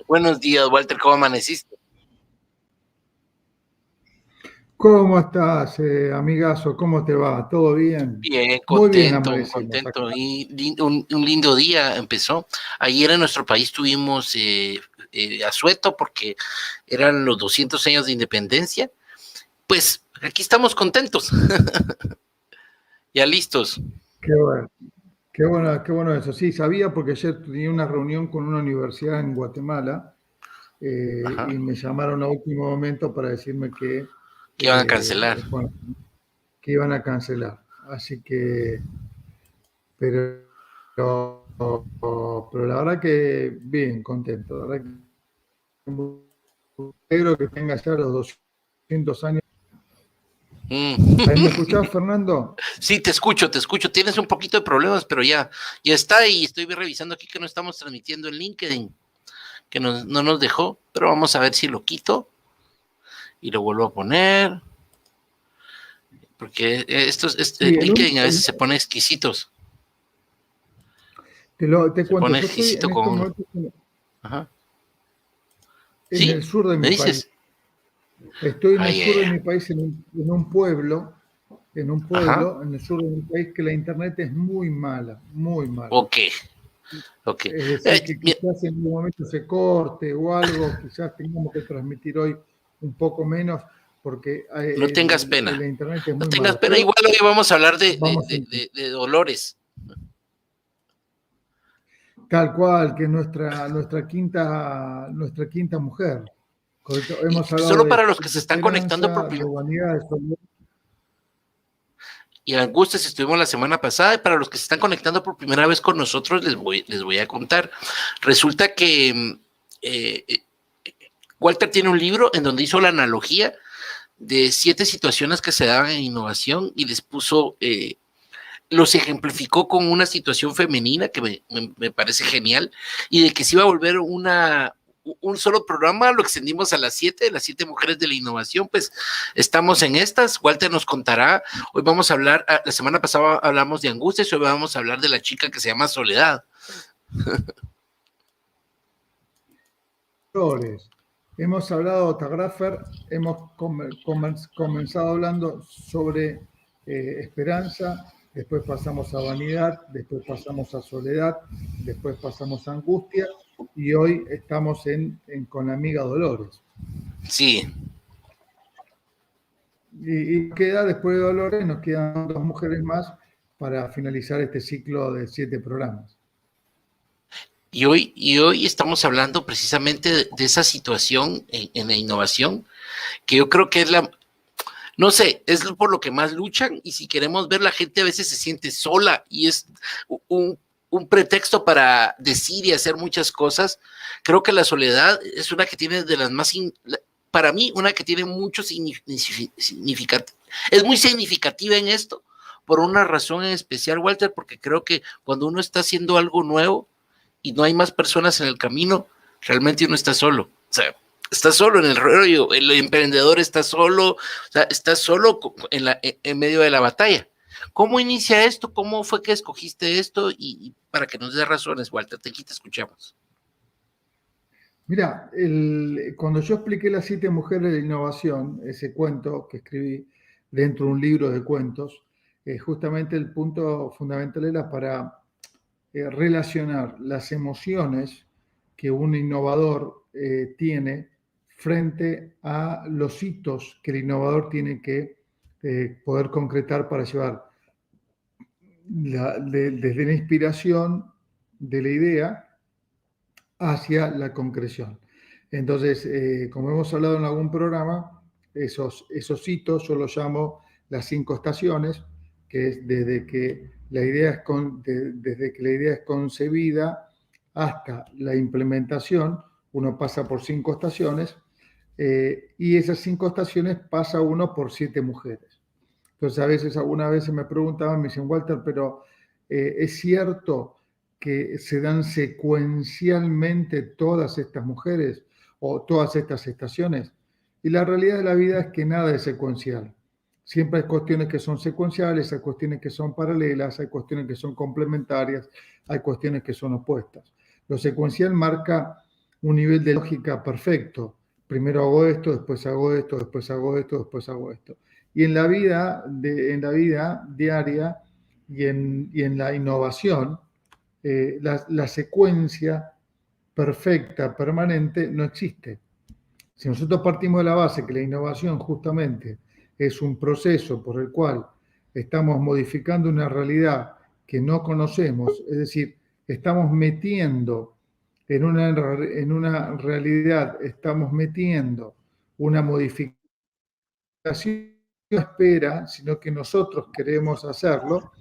Buenos días, Walter, ¿cómo amaneciste? ¿Cómo estás, amigazo? ¿Cómo te va? ¿Todo bien? Bien, Muy bien contento. acá. Y un lindo día empezó. Ayer en nuestro país tuvimos asueto porque eran los 200 años de independencia. Pues aquí estamos contentos, ya listos. Qué bueno, qué bueno eso. Sí, sabía porque ayer tenía una reunión con una universidad en Guatemala Ajá. y me llamaron a último momento para decirme Que iban a cancelar. bueno, que iban a cancelar. Así que, pero la verdad que bien, contento. La verdad que me alegro que tenga ya los 200 años. ¿Ahí me escuchás, Fernando? Sí, te escucho. Tienes un poquito de problemas, pero ya está, y estoy revisando aquí que no estamos transmitiendo en LinkedIn, que no nos dejó, pero vamos a ver si lo quito y lo vuelvo a poner, porque Sí, LinkedIn a veces se pone exquisitos. te Se cuento, pone yo estoy exquisito en este con... momento Ajá. en ¿Sí? el sur de ¿Me mi país. dices? Estoy en el Ay, sur ay, de ay. mi país, en un pueblo, Ajá. en el sur de mi país, que la internet es muy mala, muy mala. Ok. Es decir, que Mira, quizás en un momento se corte o algo, quizás tengamos que transmitir hoy un poco menos, porque no tengas la pena. internet es No muy tengas mala. pena. Pero Igual hoy vamos a hablar vamos a de dolores. tal cual, que es nuestra quinta mujer. Correcto. Y Hemos hablado solo para de los que se están conectando por esperanza, de primera humanidad, de solidaridad. y Angustias estuvimos la semana pasada, y para los que se están conectando por primera vez con nosotros les voy a contar. Resulta que Walter tiene un libro en donde hizo la analogía de 7 situaciones que se daban en innovación y les puso, los ejemplificó con una situación femenina que me parece genial, y de que se iba a volver un solo programa, lo extendimos a las 7 mujeres de la innovación. Pues estamos en estas. Walter nos contará. Hoy vamos a hablar, la semana pasada hablamos de Angustias, hoy vamos a hablar de la chica que se llama Soledad. Hemos hablado de Tagrafer, hemos comenzado hablando sobre esperanza, después pasamos a vanidad, después pasamos a soledad, después pasamos a angustia y hoy estamos con Amiga Dolores. Sí. Y queda, después de Dolores, nos quedan 2 mujeres más para finalizar este ciclo de 7 programas. Y hoy estamos hablando precisamente de esa situación en la innovación, que yo creo que es no sé, es por lo que más luchan, y si queremos ver, la gente a veces se siente sola y es un pretexto para decir y hacer muchas cosas. Creo que la soledad es una que tiene de las más, para mí, una que tiene mucho significativo. Es muy significativa en esto, por una razón en especial, Walter, porque creo que cuando uno está haciendo algo nuevo y no hay más personas en el camino, realmente uno está solo. O sea, está solo en el rollo, el emprendedor está solo, o sea, está solo en medio de la batalla. ¿Cómo inicia esto? ¿Cómo fue que escogiste esto? Y para que nos dé razones, Walter, aquí te escuchamos. Mira, cuando yo expliqué las 7 mujeres de innovación, ese cuento que escribí dentro de un libro de cuentos, justamente el punto fundamental era para relacionar las emociones que un innovador tiene frente a los hitos que el innovador tiene que poder concretar para llevar desde la inspiración de la idea hacia la concreción. Entonces, como hemos hablado en algún programa, esos hitos yo los llamo las 5 estaciones, que es desde que la idea es concebida hasta la implementación, uno pasa por 5 estaciones, y esas 5 estaciones pasa uno por 7 mujeres. Entonces, algunas veces me preguntaban, me dicen, Walter, pero ¿es cierto que se dan secuencialmente todas estas mujeres o todas estas estaciones? Y la realidad de la vida es que nada es secuencial. Siempre hay cuestiones que son secuenciales, hay cuestiones que son paralelas, hay cuestiones que son complementarias, hay cuestiones que son opuestas. Lo secuencial marca un nivel de lógica perfecto. Primero hago esto, después hago esto, después hago esto, después hago esto. Y en la vida diaria y en la innovación, la secuencia perfecta, permanente, no existe. Si nosotros partimos de la base que la innovación justamente es un proceso por el cual estamos modificando una realidad que no conocemos, es decir, estamos metiendo en una realidad, estamos metiendo una modificación no espera, sino que nosotros queremos hacerlo,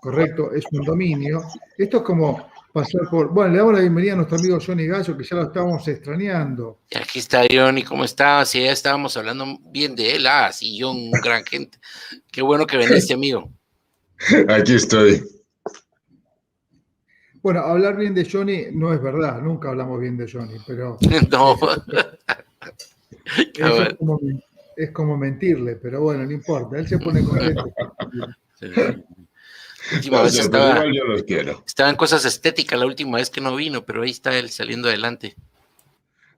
correcto, es un dominio. Esto es como pasar por... Bueno, le damos la bienvenida a nuestro amigo Johnny Gallo, que ya lo estábamos extrañando. Aquí está Johnny, ¿cómo estás? Sí, ya estábamos hablando bien de él. Ah, sí, John, un gran gente. Qué bueno que viniste, amigo. Aquí estoy. Bueno, hablar bien de Johnny no es verdad, nunca hablamos bien de Johnny, pero No. eso es como mentirle, pero bueno, no importa, él se pone contento. Última vez estaba, yo los quiero. Estaba en cosas estéticas la última vez que no vino, pero ahí está él saliendo adelante.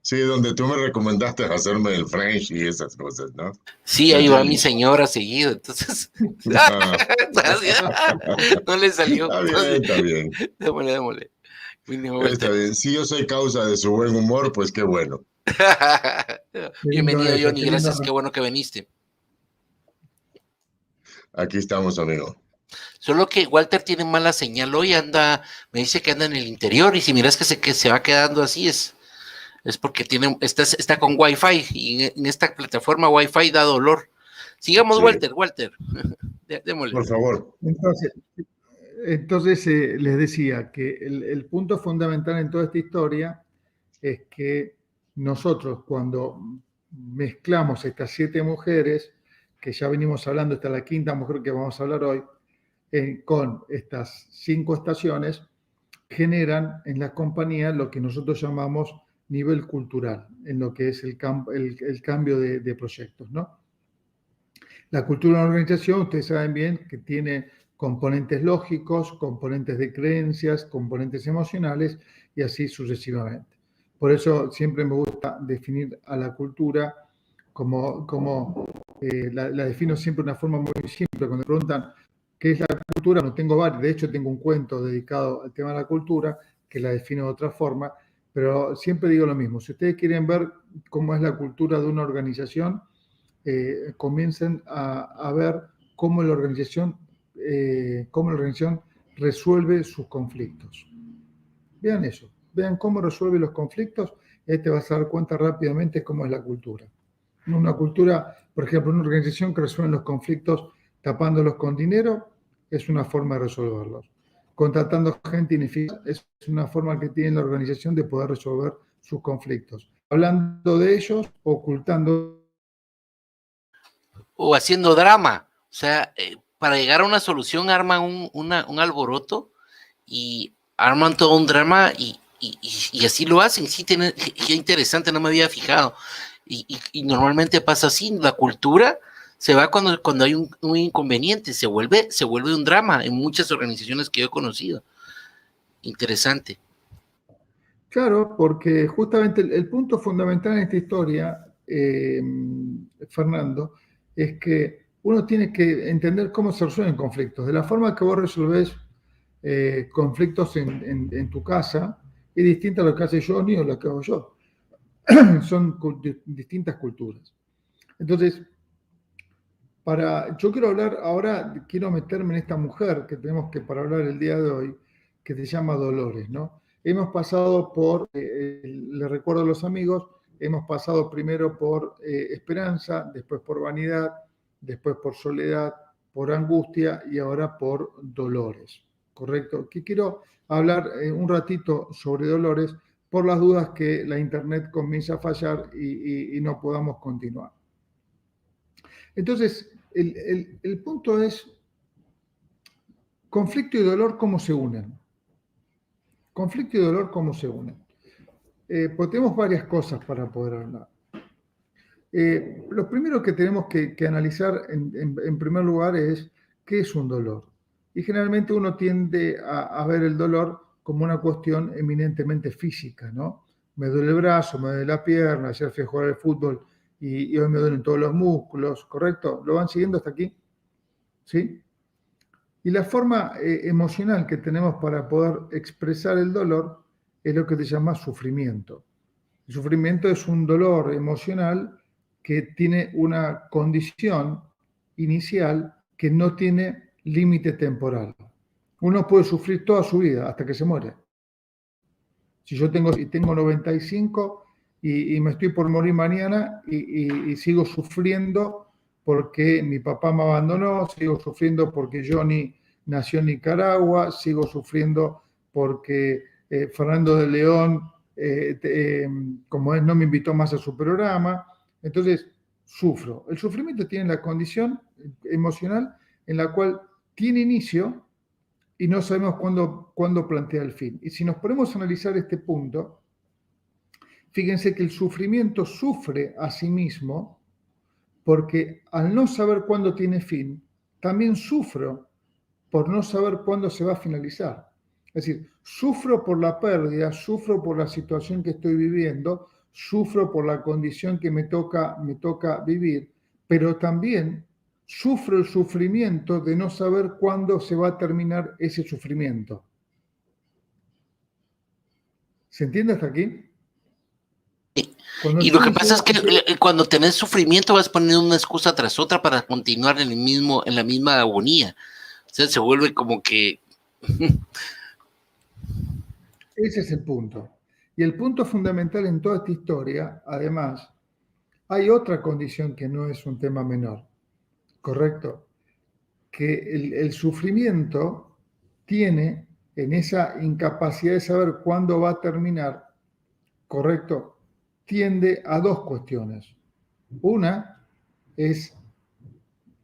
Sí, donde tú me recomendaste hacerme el French y esas cosas, ¿no? Sí, ahí va mi señora seguido, entonces no le salió. Está bien. Démosle. Está bien. Si yo soy causa de su buen humor, pues qué bueno. Bienvenido, Johnny, gracias, qué bueno que viniste. Aquí estamos, amigo. Solo que Walter tiene mala señal hoy, me dice que anda en el interior, y si miras que se va quedando así es porque está con Wi-Fi, y en esta plataforma Wi-Fi da dolor. Sigamos, sí. Walter, démosle. Por favor. Entonces les decía que el punto fundamental en toda esta historia es que nosotros, cuando mezclamos estas 7 mujeres, que ya venimos hablando, esta es la 5ª mujer que vamos a hablar hoy, con estas 5 estaciones, generan en la compañía lo que nosotros llamamos nivel cultural, en lo que es el cambio de proyectos, ¿no? La cultura de una organización, ustedes saben bien que tiene componentes lógicos, componentes de creencias, componentes emocionales y así sucesivamente. Por eso siempre me gusta definir a la cultura la defino siempre de una forma muy simple. Cuando me preguntan qué es la cultura, no tengo varios, de hecho tengo un cuento dedicado al tema de la cultura que la defino de otra forma, pero siempre digo lo mismo. Si ustedes quieren ver cómo es la cultura de una organización, comiencen a ver cómo la organización resuelve sus conflictos. Vean eso, vean cómo resuelve los conflictos y ahí te vas a dar cuenta rápidamente cómo es la cultura. Una cultura, por ejemplo, una organización que resuelve los conflictos tapándolos con dinero es una forma de resolverlos. Contratando gente ineficaz es una forma que tiene la organización de poder resolver sus conflictos. Hablando de ellos, ocultando. O haciendo drama. O sea, para llegar a una solución arman un alboroto y arman todo un drama y así lo hacen. Sí, qué interesante, no me había fijado. Y normalmente pasa así, la cultura se va cuando hay un inconveniente, se vuelve un drama en muchas organizaciones que yo he conocido. Interesante. Claro, porque justamente el punto fundamental en esta historia, Fernando, es que uno tiene que entender cómo se resuelven conflictos. De la forma que vos resolvés conflictos en tu casa es distinta a lo que hace Johnny o lo que hago yo. Son distintas culturas. Entonces, yo quiero hablar ahora, quiero meterme en esta mujer que tenemos que para hablar el día de hoy, que se llama Dolores, ¿no? Hemos pasado por, le recuerdo a los amigos, hemos pasado primero por esperanza, después por vanidad, después por soledad, por angustia y ahora por dolores, ¿correcto? Que quiero hablar un ratito sobre Dolores por las dudas que la internet comience a fallar y no podamos continuar. Entonces, el punto es, conflicto y dolor, ¿cómo se unen? Conflicto y dolor, ¿cómo se unen? Pues tenemos varias cosas para poder hablar. Lo primero que tenemos que analizar en primer lugar es qué es un dolor. Y generalmente uno tiende a ver el dolor como una cuestión eminentemente física, ¿no? Me duele el brazo, me duele la pierna, ayer fui a jugar al fútbol y hoy me duelen todos los músculos, ¿correcto? ¿Lo van siguiendo hasta aquí? ¿Sí? Y la forma emocional que tenemos para poder expresar el dolor es lo que se llama sufrimiento. El sufrimiento es un dolor emocional que tiene una condición inicial que no tiene límite temporal. Uno puede sufrir toda su vida hasta que se muere. Si yo tengo 95 y me estoy por morir mañana y sigo sufriendo porque mi papá me abandonó, sigo sufriendo porque Johnny nació en Nicaragua, sigo sufriendo porque Fernando de León, como es, no me invitó más a su programa. Entonces, sufro. El sufrimiento tiene la condición emocional en la cual tiene inicio y no sabemos cuándo plantea el fin. Y si nos ponemos a analizar este punto, fíjense que el sufrimiento sufre a sí mismo porque al no saber cuándo tiene fin, también sufro por no saber cuándo se va a finalizar. Es decir, sufro por la pérdida, sufro por la situación que estoy viviendo, sufro por la condición que me toca vivir, pero también sufro el sufrimiento de no saber cuándo se va a terminar ese sufrimiento. ¿Se entiende hasta aquí? Y lo que pasa es que cuando tenés sufrimiento vas poniendo una excusa tras otra para continuar en la misma agonía. O sea, se vuelve como que... Ese es el punto. Y el punto fundamental en toda esta historia, además, hay otra condición que no es un tema menor, ¿correcto? Que el sufrimiento tiene en esa incapacidad de saber cuándo va a terminar, ¿correcto? Tiende a dos cuestiones. Una es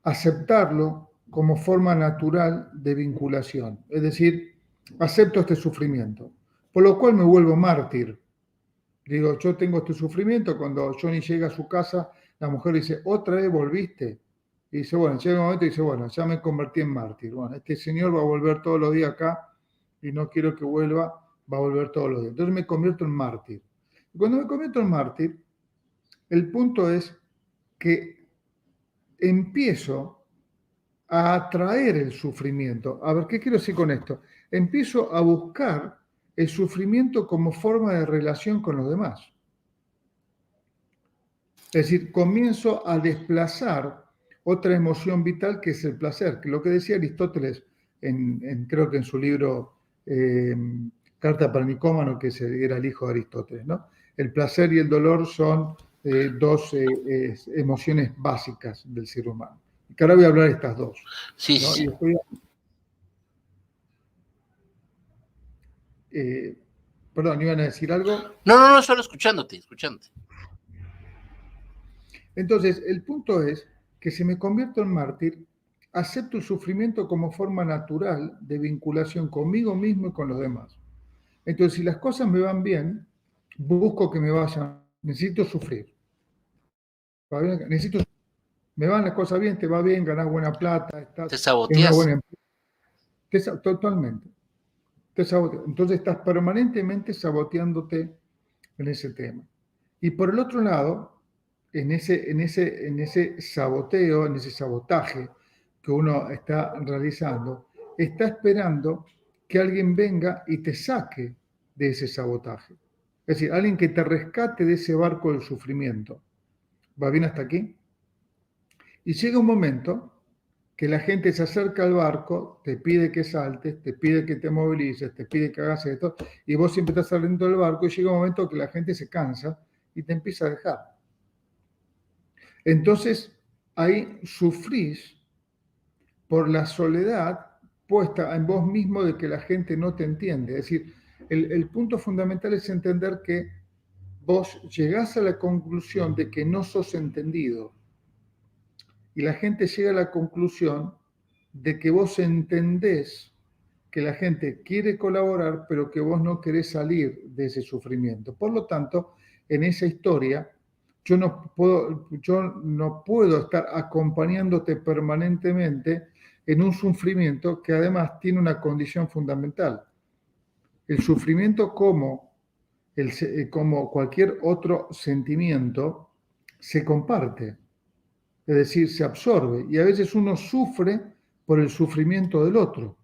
aceptarlo como forma natural de vinculación, es decir, acepto este sufrimiento, por lo cual me vuelvo mártir. Digo, yo tengo este sufrimiento, cuando Johnny llega a su casa, la mujer dice, ¿otra vez volviste? Y dice, bueno, llega un momento y dice, bueno, ya me convertí en mártir. Bueno, este señor va a volver todos los días acá y no quiero que vuelva, va a volver todos los días. Entonces me convierto en mártir. Y cuando me convierto en mártir, el punto es que empiezo a atraer el sufrimiento. A ver, ¿qué quiero decir con esto? Empiezo a buscar el sufrimiento como forma de relación con los demás. Es decir, comienzo a desplazar otra emoción vital que es el placer, que lo que decía Aristóteles, creo que en su libro Carta para Nicómano, que era el hijo de Aristóteles, ¿no? El placer y el dolor son dos emociones básicas del ser humano. Y que ahora voy a hablar de estas dos. Sí, ¿no? sí. Y después, perdón, ¿iban a decir algo? No, solo escuchándote. Entonces, el punto es que si me convierto en mártir, acepto el sufrimiento como forma natural de vinculación conmigo mismo y con los demás. Entonces, si las cosas me van bien, busco que me vayan. Necesito sufrir. Me van las cosas bien, te va bien, ganás buena plata, estás Te saboteas. en una buena empresa. Totalmente. Entonces estás permanentemente saboteándote en ese tema. Y por el otro lado, en ese saboteo, en ese sabotaje que uno está realizando, está esperando que alguien venga y te saque de ese sabotaje. Es decir, alguien que te rescate de ese barco del sufrimiento. ¿Va bien hasta aquí? Y llega un momento que la gente se acerca al barco, te pide que saltes, te pide que te movilices, te pide que hagas esto, y vos siempre estás saliendo del barco y llega un momento que la gente se cansa y te empieza a dejar. Entonces, ahí sufrís por la soledad puesta en vos mismo de que la gente no te entiende. Es decir, el punto fundamental es entender que vos llegás a la conclusión de que no sos entendido. Y la gente llega a la conclusión de que vos entendés que la gente quiere colaborar, pero que vos no querés salir de ese sufrimiento. Por lo tanto, en esa historia, yo no puedo estar acompañándote permanentemente en un sufrimiento que además tiene una condición fundamental. El sufrimiento como cualquier otro sentimiento se comparte, es decir, se absorbe, y a veces uno sufre por el sufrimiento del otro.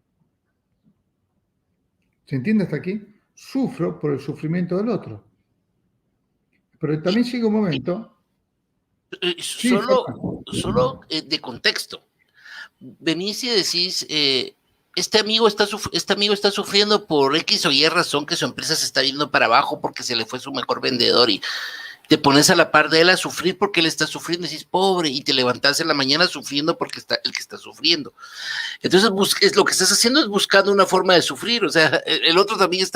¿Se entiende hasta aquí? Sufro por el sufrimiento del otro. Pero también llega un momento... Sí, Solo de contexto. Venís y decís, este amigo está sufriendo por X o Y razón, que su empresa se está yendo para abajo porque se le fue su mejor vendedor, y te pones a la par de él a sufrir porque él está sufriendo, y decís, pobre, y te levantás en la mañana sufriendo porque está el que está sufriendo. Entonces, lo que estás haciendo es buscando una forma de sufrir. O sea, el otro también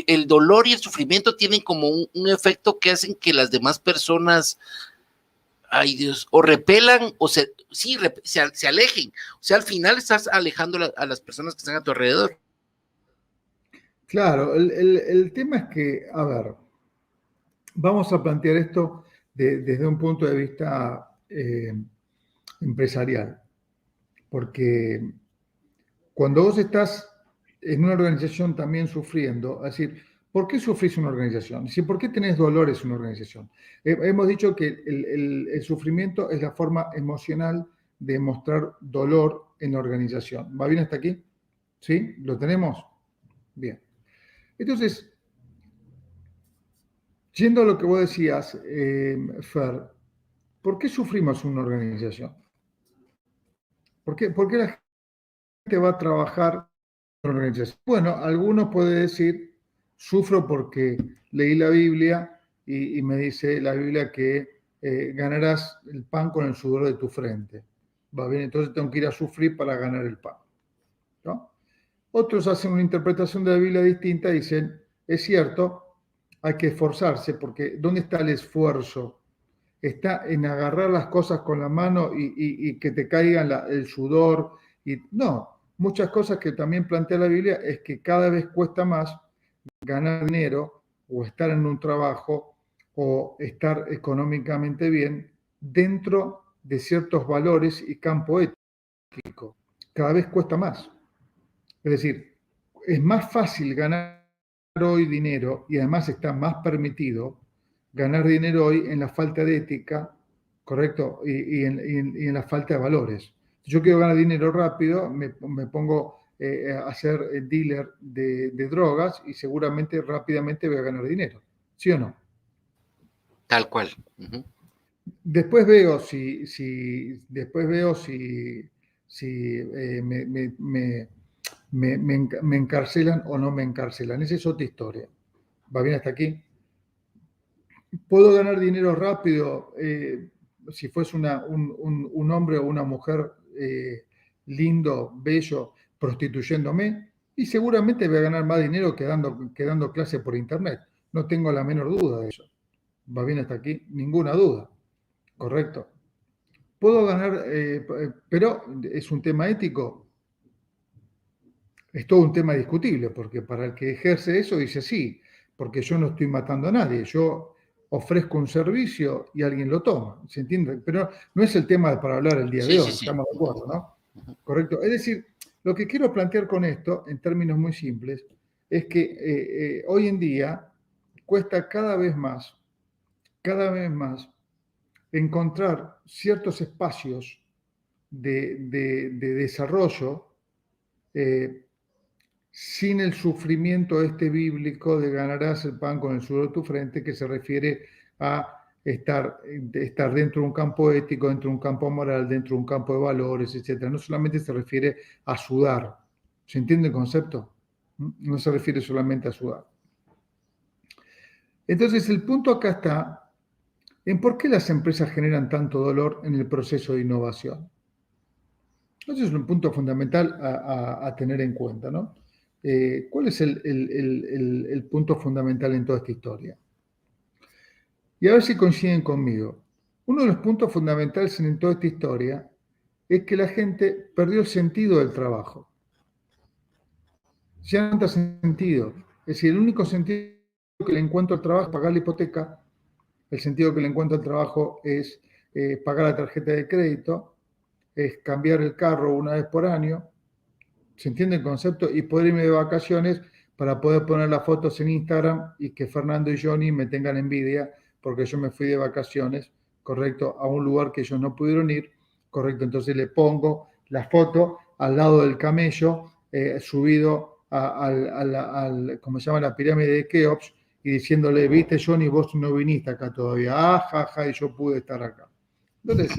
el dolor y el sufrimiento tienen como un efecto que hacen que las demás personas, ay Dios, o repelan o se alejen. O sea, al final estás alejando a las personas que están a tu alrededor. Claro, el tema es que, a ver, vamos a plantear esto desde un punto de vista empresarial, porque cuando vos estás en una organización también sufriendo, es decir, ¿por qué sufrís una organización? Es decir, ¿por qué tenés dolores en una organización? Hemos dicho que el sufrimiento es la forma emocional de mostrar dolor en la organización. ¿Va bien hasta aquí? ¿Sí? ¿Lo tenemos? Bien. Entonces, yendo a lo que vos decías, Fer, ¿por qué sufrimos una organización? ¿Por qué la gente va a trabajar en una organización? Bueno, algunos pueden decir, sufro porque leí la Biblia y me dice la Biblia que ganarás el pan con el sudor de tu frente. Va bien, entonces tengo que ir a sufrir para ganar el pan, ¿no? Otros hacen una interpretación de la Biblia distinta y dicen, es cierto, hay que esforzarse, porque ¿dónde está el esfuerzo? Está en agarrar las cosas con la mano y que te caiga el sudor. No, muchas cosas que también plantea la Biblia es que cada vez cuesta más ganar dinero o estar en un trabajo o estar económicamente bien dentro de ciertos valores y campo ético. Cada vez cuesta más. Es decir, es más fácil ganar hoy dinero y además está más permitido ganar dinero hoy en la falta de ética, ¿correcto? Y en la falta de valores. Si yo quiero ganar dinero rápido, me pongo a ser dealer de drogas y seguramente rápidamente voy a ganar dinero. ¿Sí o no? Tal cual. Uh-huh. Después veo si me encarcelan o no me encarcelan. Esa es otra historia. ¿Va bien hasta aquí? ¿Puedo ganar dinero rápido si fuese un hombre o una mujer lindo, bello, prostituyéndome? Y seguramente voy a ganar más dinero que dando clase por internet. No tengo la menor duda de eso. ¿Va bien hasta aquí? Ninguna duda. Correcto. ¿Puedo ganar, pero es un tema ético? Es todo un tema discutible, porque para el que ejerce eso dice sí, porque yo no estoy matando a nadie, yo ofrezco un servicio y alguien lo toma, ¿se entiende? Pero no es el tema para hablar el día de hoy, estamos de acuerdo, ¿no? Correcto. Es decir, lo que quiero plantear con esto, en términos muy simples, es que hoy en día cuesta cada vez más, encontrar ciertos espacios de desarrollo sin el sufrimiento bíblico de ganarás el pan con el sudor de tu frente, que se refiere a estar dentro de un campo ético, dentro de un campo moral, dentro de un campo de valores, etc. No solamente se refiere a sudar. ¿Se entiende el concepto? No se refiere solamente a sudar. Entonces, el punto acá está en por qué las empresas generan tanto dolor en el proceso de innovación. Ese es un punto fundamental a tener en cuenta, ¿no? ¿cuál es el punto fundamental en toda esta historia? Y a ver si coinciden conmigo. Uno de los puntos fundamentales en toda esta historia es que la gente perdió el sentido del trabajo. Ya no da sentido. Es decir, el único sentido que le encuentro al trabajo es pagar la hipoteca, el sentido que le encuentro al trabajo es pagar la tarjeta de crédito, es cambiar el carro una vez por año, ¿se entiende el concepto? Y poder irme de vacaciones para poder poner las fotos en Instagram y que Fernando y Johnny me tengan envidia porque yo me fui de vacaciones, correcto, a un lugar que ellos no pudieron ir, correcto, entonces le pongo la foto al lado del camello subido ¿cómo se llama? La pirámide de Keops y diciéndole, viste Johnny, vos no viniste acá todavía, jaja, y yo pude estar acá. Entonces,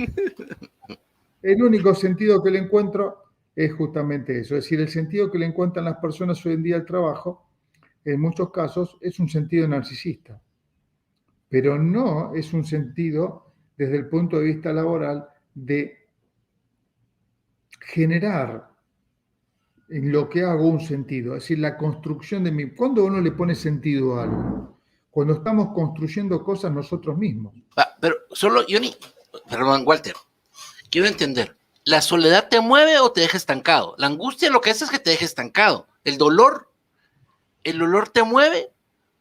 el único sentido que le encuentro es justamente eso, es decir, el sentido que le encuentran las personas hoy en día al trabajo, en muchos casos, es un sentido narcisista, pero no es un sentido desde el punto de vista laboral de generar en lo que hago un sentido, es decir, la construcción de mi... ¿Cuándo uno le pone sentido a algo? Cuando estamos construyendo cosas nosotros mismos. Pero solo, Johnny, perdón, Walter, quiero entender, ¿la soledad te mueve o te deja estancado? La angustia lo que hace es que te deja estancado. ¿El dolor te mueve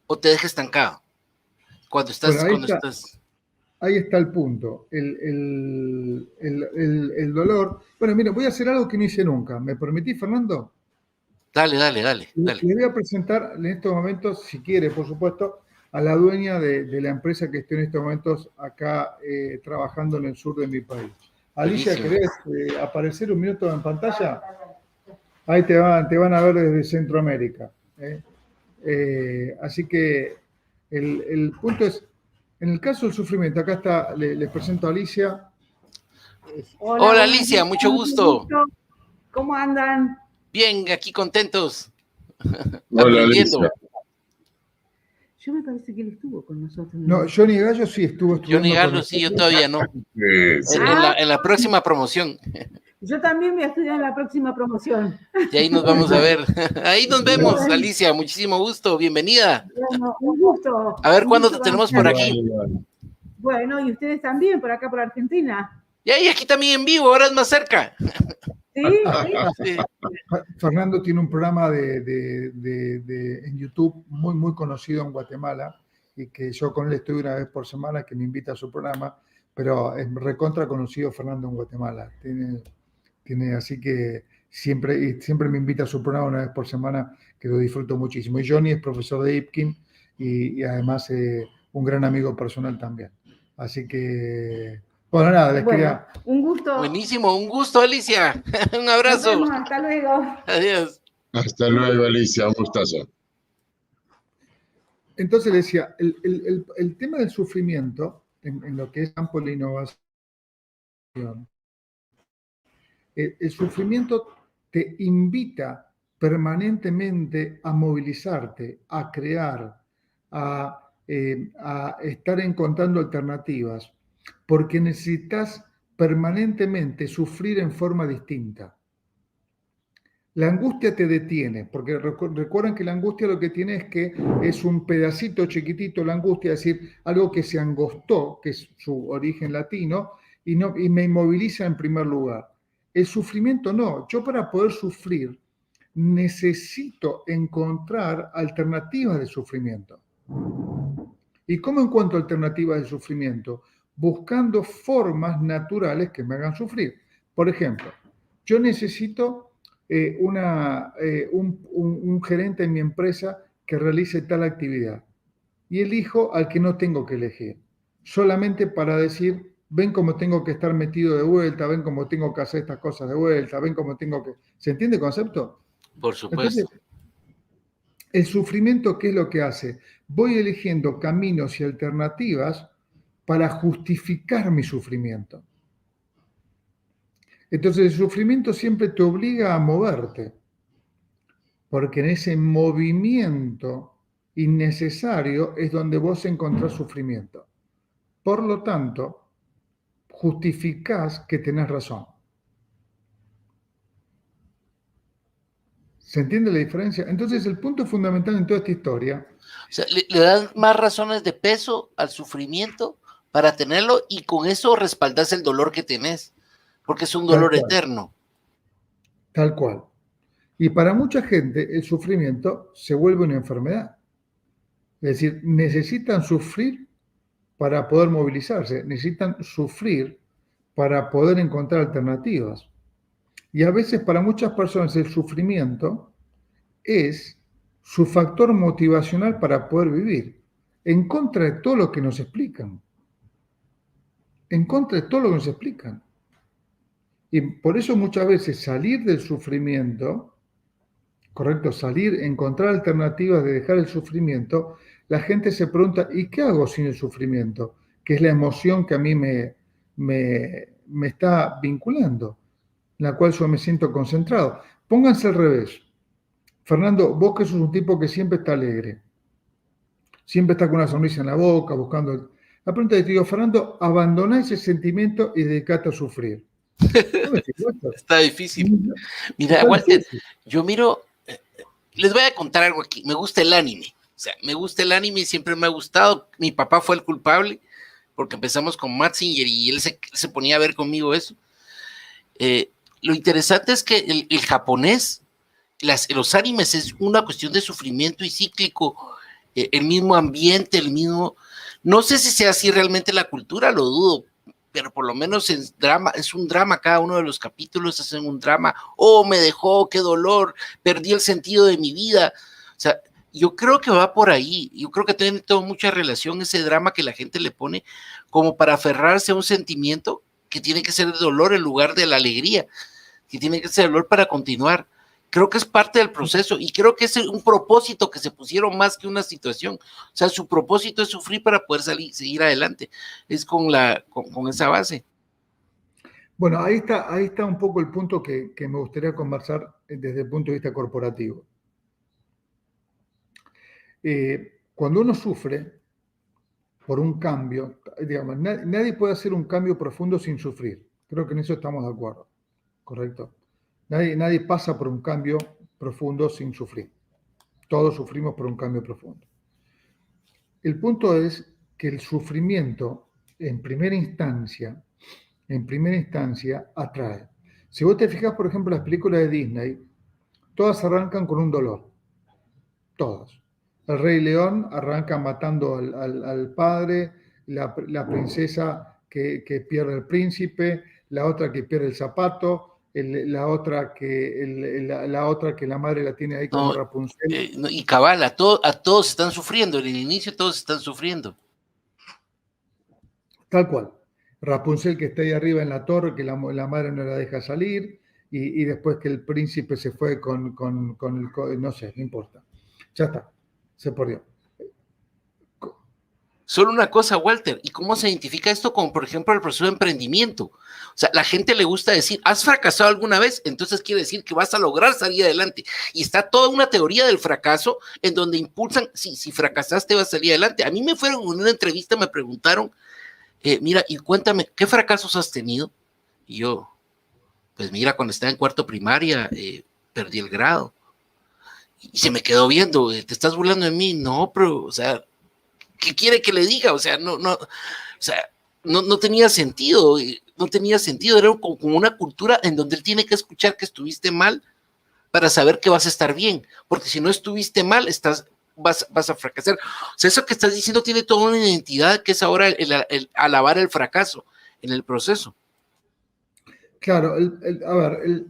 o te deja estancado? Cuando estás, Bueno, ahí está el punto. El dolor. Bueno, mira, voy a hacer algo que no hice nunca. ¿Me permitís, Fernando? Dale. Le voy a presentar en estos momentos, si quiere, por supuesto, a la dueña de la empresa que estoy en estos momentos acá trabajando en el sur de mi país. Alicia, ¿querés aparecer un minuto en pantalla? Ahí te van a ver desde Centroamérica. Así que el punto es, en el caso del sufrimiento, acá está, les presento a Alicia. Hola Alicia, mucho gusto. ¿Cómo andan? Bien, aquí contentos. Hola, Aprendiendo. Alicia. Yo me parece que él estuvo con nosotros. No, Johnny Gallo sí estuvo estudiando. Johnny Gallo sí, yo todavía no. Sí. En la próxima promoción. Yo también voy a estudiar en la próxima promoción. Y ahí nos vamos a ver. Ahí nos vemos, Alicia. Muchísimo gusto. Bienvenida. Bueno, un gusto. A ver cuándo te tenemos por aquí. Bueno, y ustedes también, por acá, por Argentina. Y ahí, aquí también en vivo, ahora es más cerca. ¿Sí? Sí. Fernando tiene un programa en YouTube muy, muy conocido en Guatemala y que yo con él estoy una vez por semana, que me invita a su programa, pero es recontra conocido Fernando en Guatemala. Tiene así que siempre me invita a su programa una vez por semana, que lo disfruto muchísimo. Y Johnny es profesor de Ipkin y además un gran amigo personal también. Así que... Bueno, nada, les quería... Un gusto. Buenísimo, un gusto, Alicia. Un abrazo. Nos vemos, hasta luego. Adiós. Hasta luego, Alicia, un gustazo. Entonces decía, el tema del sufrimiento, en lo que es campo de la innovación, el sufrimiento te invita permanentemente a movilizarte, a crear, a estar encontrando alternativas, porque necesitas permanentemente sufrir en forma distinta. La angustia te detiene, porque recuerden que la angustia lo que tiene es que es un pedacito chiquitito, la angustia, es decir, algo que se angostó, que es su origen latino, y me inmoviliza en primer lugar. El sufrimiento no. Yo para poder sufrir necesito encontrar alternativas de sufrimiento. ¿Y cómo encuentro alternativas de sufrimiento? Buscando formas naturales que me hagan sufrir. Por ejemplo, yo necesito un gerente en mi empresa que realice tal actividad y elijo al que no tengo que elegir, solamente para decir, ven cómo tengo que estar metido de vuelta, ven cómo tengo que hacer estas cosas de vuelta, ven cómo tengo que... ¿Se entiende el concepto? Por supuesto. Entonces, el sufrimiento, ¿qué es lo que hace? Voy eligiendo caminos y alternativas para justificar mi sufrimiento. Entonces el sufrimiento siempre te obliga a moverte, porque en ese movimiento innecesario es donde vos encontrás sufrimiento. Por lo tanto, justificás que tenés razón. ¿Se entiende la diferencia? Entonces, el punto fundamental en toda esta historia... O sea, le dan más razones de peso al sufrimiento para tenerlo y con eso respaldas el dolor que tenés, porque es un dolor eterno. Tal cual. Y para mucha gente el sufrimiento se vuelve una enfermedad. Es decir, necesitan sufrir para poder movilizarse, necesitan sufrir para poder encontrar alternativas. Y a veces para muchas personas el sufrimiento es su factor motivacional para poder vivir, en contra de todo lo que nos explican. En contra de todo lo que nos explican. Y por eso muchas veces salir del sufrimiento, correcto, salir, encontrar alternativas de dejar el sufrimiento, la gente se pregunta, ¿y qué hago sin el sufrimiento? Que es la emoción que a mí me está vinculando, en la cual yo me siento concentrado. Pónganse al revés. Fernando, vos que sos un tipo que siempre está alegre, siempre está con una sonrisa en la boca, buscando... La pregunta que te digo, Fernando, abandoná ese sentimiento y dedicate a sufrir. Está difícil. Mira, Walter, yo miro, les voy a contar algo aquí. Me gusta el anime. O sea, me gusta el anime y siempre me ha gustado. Mi papá fue el culpable porque empezamos con Mazinger y él se ponía a ver conmigo eso. Lo interesante es que el japonés, los animes es una cuestión de sufrimiento y cíclico. El mismo ambiente, el mismo... No sé si sea así realmente la cultura, lo dudo, pero por lo menos es un drama, cada uno de los capítulos es un drama. Oh, me dejó, qué dolor, perdí el sentido de mi vida. O sea, yo creo que va por ahí, yo creo que tiene toda mucha relación ese drama que la gente le pone como para aferrarse a un sentimiento que tiene que ser el dolor en lugar de la alegría, que tiene que ser el dolor para continuar. Creo que es parte del proceso y creo que es un propósito que se pusieron más que una situación. O sea, su propósito es sufrir para poder seguir adelante. Es con esa base. Bueno, ahí está un poco el punto que me gustaría conversar desde el punto de vista corporativo. Cuando uno sufre por un cambio, digamos, nadie puede hacer un cambio profundo sin sufrir. Creo que en eso estamos de acuerdo, ¿correcto? Nadie pasa por un cambio profundo sin sufrir. Todos sufrimos por un cambio profundo. El punto es que el sufrimiento, en primera instancia, atrae. Si vos te fijas, por ejemplo, las películas de Disney, todas arrancan con un dolor. Todas. El Rey León arranca matando al padre, la princesa que pierde el príncipe, la otra que pierde el zapato, la otra que la madre la tiene ahí como Rapunzel. Y cabal, a todos están sufriendo, en el inicio todos están sufriendo. Tal cual. Rapunzel que está ahí arriba en la torre, que la madre no la deja salir, y después que el príncipe se fue con no sé, no importa. Ya está, se perdió. Solo una cosa, Walter, ¿y cómo se identifica esto con, por ejemplo, el proceso de emprendimiento? O sea, la gente le gusta decir, ¿has fracasado alguna vez? Entonces quiere decir que vas a lograr salir adelante. Y está toda una teoría del fracaso en donde impulsan, si fracasaste vas a salir adelante. A mí me fueron en una entrevista, me preguntaron, mira, y cuéntame, ¿qué fracasos has tenido? Y yo, pues mira, cuando estaba en cuarto primaria, perdí el grado. Y se me quedó viendo, ¿te estás burlando de mí? No, pero, o sea, ¿qué quiere que le diga? O sea, no tenía sentido, era como una cultura en donde él tiene que escuchar que estuviste mal para saber que vas a estar bien, porque si no estuviste mal, vas a fracasar. O sea, eso que estás diciendo tiene toda una identidad que es ahora el alabar el fracaso en el proceso. Claro, a ver,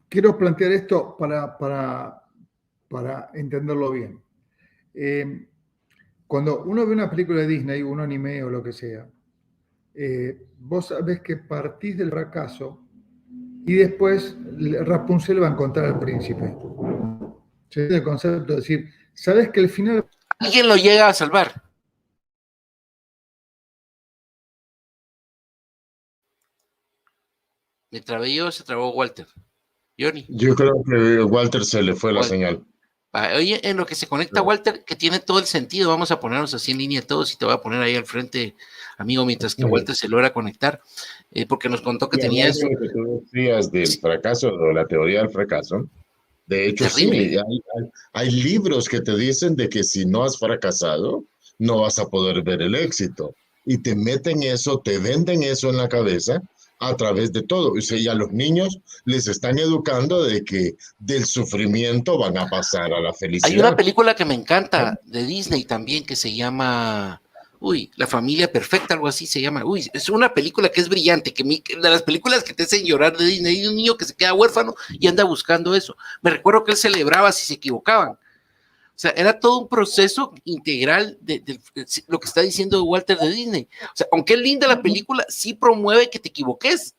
quiero plantear esto para entenderlo bien. Cuando uno ve una película de Disney, un anime o lo que sea, vos sabés que partís del fracaso y después Rapunzel va a encontrar al príncipe. ¿Sí? El concepto de decir, sabés que el final... Alguien lo llega a salvar. Me trabé yo, se trabó Walter. Johnny. Yo creo que Walter se le fue la señal. Oye, en lo que se conecta Walter, que tiene todo el sentido, vamos a ponernos así en línea todos y te voy a poner ahí al frente, amigo, mientras que Walter se logra conectar, porque nos contó que Y tenía hablando eso. de lo que tú decías del fracaso, o la teoría del fracaso, de hecho Terrible. sí, hay libros que te dicen de que si no has fracasado, no vas a poder ver el éxito. Y te meten eso, te venden eso en la cabeza a través de todo. O sea, y a los niños les están educando de que del sufrimiento van a pasar a la Hay una felicidad. película que me encanta de Disney también que se llama, La familia perfecta, algo así se llama. Es una película que es brillante, de las películas que te hacen llorar de Disney. Hay un niño que se queda huérfano y anda buscando eso. Me recuerdo que él celebraba si se equivocaban. O sea, era todo un proceso integral de lo que está diciendo Walter de Disney. O sea, aunque es linda la película, sí promueve que te equivoques.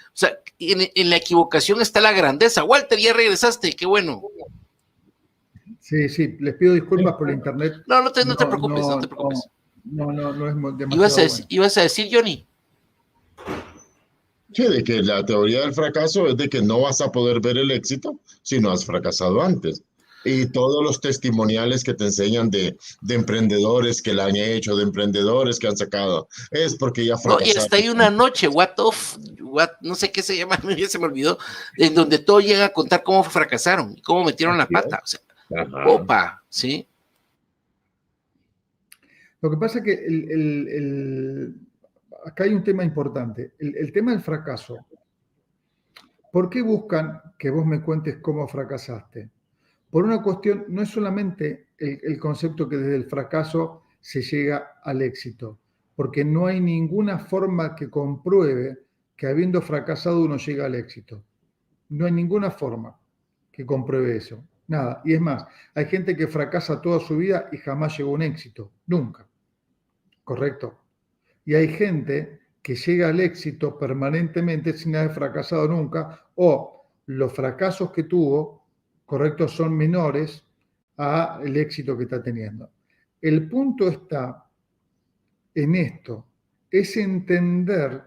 O sea, en la equivocación está la grandeza. Walter, ya regresaste, qué bueno. Sí, sí, les pido disculpas por el internet. No te preocupes, no te preocupes. No es demasiado bueno. ¿Ibas a decir, Johnny? Sí, de que la teoría del fracaso es de que no vas a poder ver el éxito si no has fracasado antes. Y todos los testimoniales que te enseñan de emprendedores que la han hecho, de emprendedores que han sacado, es porque ya No, y fracasaron. hasta hay una noche, no sé qué se llama, ya se me olvidó, en donde todo llega a contar cómo fracasaron y cómo metieron la pata. O sea, opa, ¿sí? Lo que pasa es que acá hay un tema importante. El tema del fracaso. ¿Por qué buscan que vos me cuentes cómo fracasaste? Por una cuestión, no es solamente el concepto que desde el fracaso se llega al éxito, porque no hay ninguna forma que compruebe que habiendo fracasado uno llega al éxito. No hay ninguna forma que compruebe eso. Nada. Y es más, hay gente que fracasa toda su vida y jamás llegó a un éxito. Nunca. ¿Correcto? Y hay gente que llega al éxito permanentemente sin haber fracasado nunca, o los fracasos que tuvo, correcto, son menores al éxito que está teniendo. El punto está en esto, es entender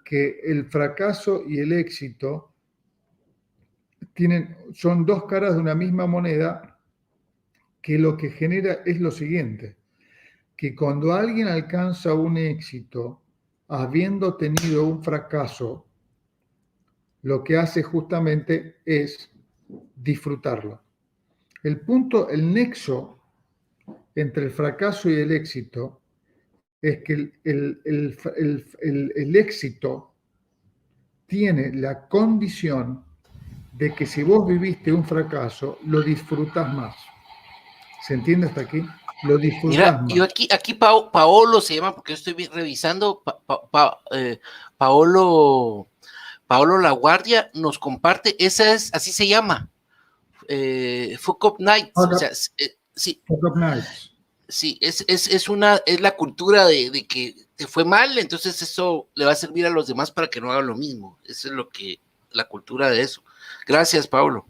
que el fracaso y el éxito son dos caras de una misma moneda, que lo que genera es lo siguiente, que cuando alguien alcanza un éxito habiendo tenido un fracaso, lo que hace justamente es disfrutarlo. El punto, el nexo entre el fracaso y el éxito es que el éxito tiene la condición de que si vos viviste un fracaso, lo disfrutas más. ¿Se entiende hasta aquí? Lo disfrutas Mira, más. yo aquí Paolo se llama, porque yo estoy revisando, Paolo La Guardia nos comparte, así se llama, Fuck Up Nights, o sea, sí. Fuck Up Nights. Sí, es la cultura de que te fue mal, entonces eso le va a servir a los demás para que no hagan lo mismo. Eso es la cultura de eso. Gracias, Pablo.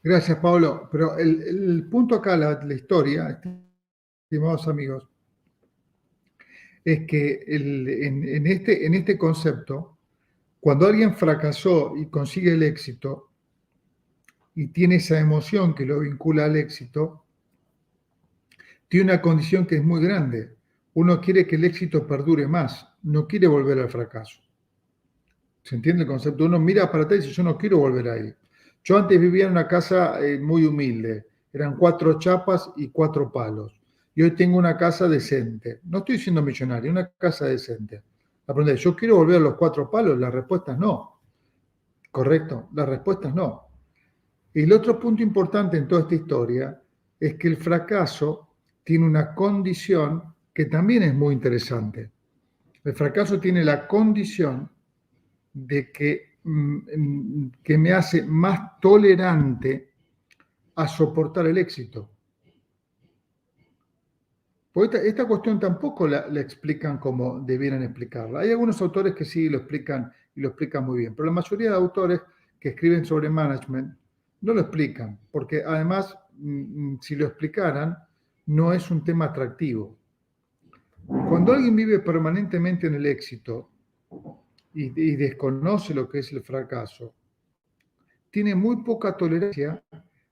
Gracias, Pablo. Pero el punto acá, la historia, estimados amigos, es que en este concepto, cuando alguien fracasó y consigue el éxito y tiene esa emoción que lo vincula al éxito, tiene una condición que es muy grande. Uno quiere que el éxito perdure más, no quiere volver al fracaso. ¿Se entiende el concepto? Uno mira para atrás y dice, yo no quiero volver ahí. Yo antes vivía en una casa muy humilde, eran 4 chapas y 4 palos. Y hoy tengo una casa decente. No estoy siendo millonario, una casa decente. La pregunta es, ¿yo quiero volver a los 4 palos? La respuesta es no. ¿Correcto? La respuesta es no. Y el otro punto importante en toda esta historia es que el fracaso tiene una condición que también es muy interesante. El fracaso tiene la condición de que me hace más tolerante a soportar el éxito. Porque esta cuestión tampoco la explican como debieran explicarla. Hay algunos autores que sí lo explican y lo explican muy bien, pero la mayoría de autores que escriben sobre management no lo explican, porque además, si lo explicaran, no es un tema atractivo. Cuando alguien vive permanentemente en el éxito y desconoce lo que es el fracaso, tiene muy poca tolerancia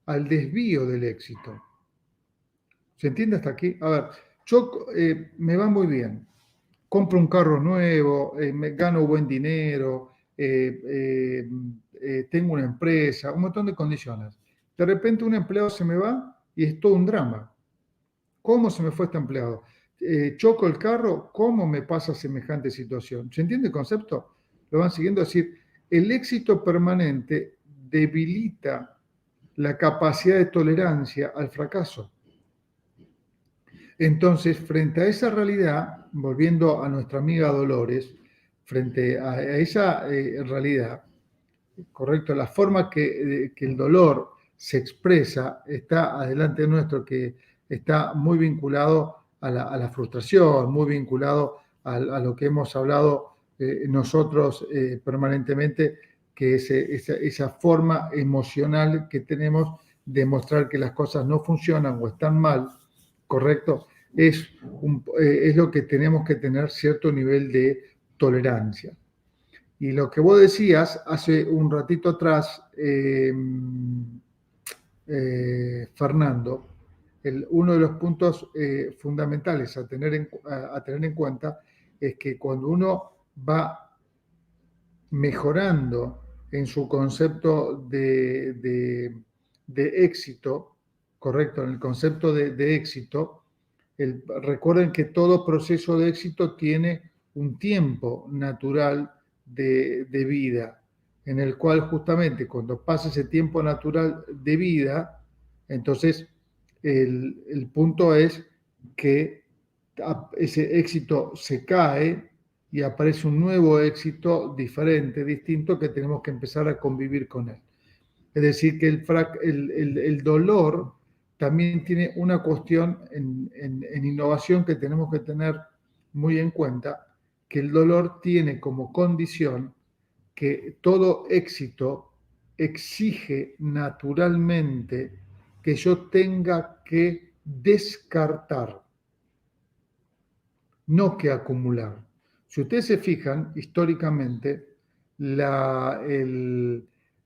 al desvío del éxito. ¿Se entiende hasta aquí? A ver, yo me va muy bien, compro un carro nuevo, me gano buen dinero, tengo una empresa, un montón de condiciones. De repente un empleado se me va y es todo un drama. ¿Cómo se me fue este empleado? Choco el carro, ¿cómo me pasa semejante situación? ¿Se entiende el concepto? Lo van siguiendo, es decir, el éxito permanente debilita la capacidad de tolerancia al fracaso. Entonces, frente a esa realidad, volviendo a nuestra amiga Dolores, frente a esa realidad, correcto, la forma que el dolor se expresa está adelante nuestro, que está muy vinculado a la frustración, muy vinculado a lo que hemos hablado nosotros permanentemente, que es esa forma emocional que tenemos de mostrar que las cosas no funcionan o están mal, correcto, es lo que tenemos que tener cierto nivel de tolerancia. Y lo que vos decías hace un ratito atrás, Fernando, uno de los puntos fundamentales a tener en cuenta es que cuando uno va mejorando en su concepto de éxito, correcto, en el concepto de éxito, recuerden que todo proceso de éxito tiene un tiempo natural de vida, en el cual justamente cuando pasa ese tiempo natural de vida, entonces el punto es que ese éxito se cae y aparece un nuevo éxito diferente, distinto, que tenemos que empezar a convivir con él. Es decir, que el dolor también tiene una cuestión en innovación que tenemos que tener muy en cuenta, que el dolor tiene como condición que todo éxito exige naturalmente que yo tenga que descartar, no que acumular. Si ustedes se fijan, históricamente,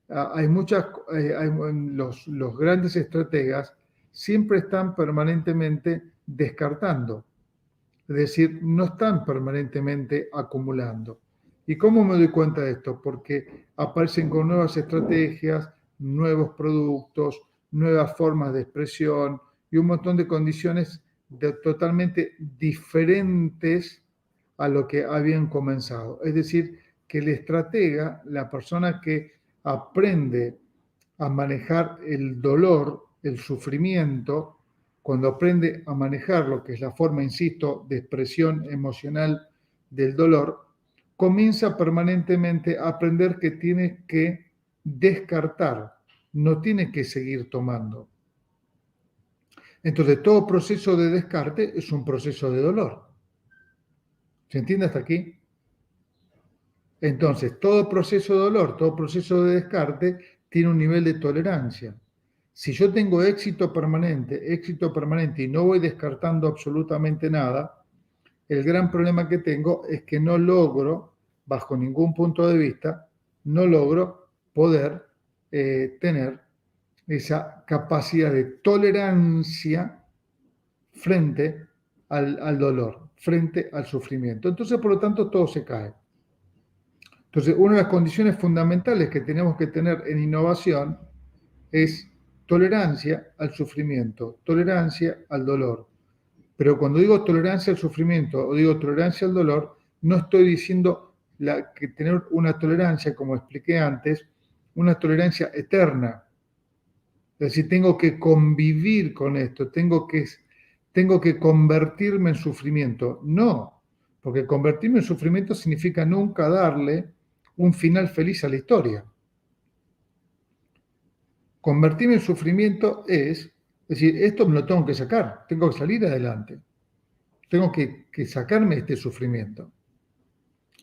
hay muchas, los grandes estrategas siempre están permanentemente descartando, es decir, no están permanentemente acumulando. ¿Y cómo me doy cuenta de esto? Porque aparecen con nuevas estrategias, nuevos productos, nuevas formas de expresión y un montón de condiciones totalmente diferentes a lo que habían comenzado. Es decir, que el estratega, la persona que aprende a manejar el dolor, el sufrimiento, cuando aprende a manejar lo que es la forma, insisto, de expresión emocional del dolor, comienza permanentemente a aprender que tiene que descartar, no tiene que seguir tomando. Entonces, todo proceso de descarte es un proceso de dolor. ¿Se entiende hasta aquí? Entonces, todo proceso de dolor, todo proceso de descarte tiene un nivel de tolerancia. Si yo tengo éxito permanente y no voy descartando absolutamente nada, el gran problema que tengo es que no logro, bajo ningún punto de vista, no logro poder tener esa capacidad de tolerancia frente al dolor, frente al sufrimiento. Entonces, por lo tanto, todo se cae. Entonces, una de las condiciones fundamentales que tenemos que tener en innovación es tolerancia al sufrimiento, tolerancia al dolor. Pero cuando digo tolerancia al sufrimiento o digo tolerancia al dolor, no estoy diciendo que tener una tolerancia, como expliqué antes, una tolerancia eterna. Es decir, tengo que convivir con esto, tengo que convertirme en sufrimiento. No, porque convertirme en sufrimiento significa nunca darle un final feliz a la historia. Convertirme en sufrimiento es decir, esto me lo tengo que sacar, tengo que salir adelante, tengo que sacarme este sufrimiento.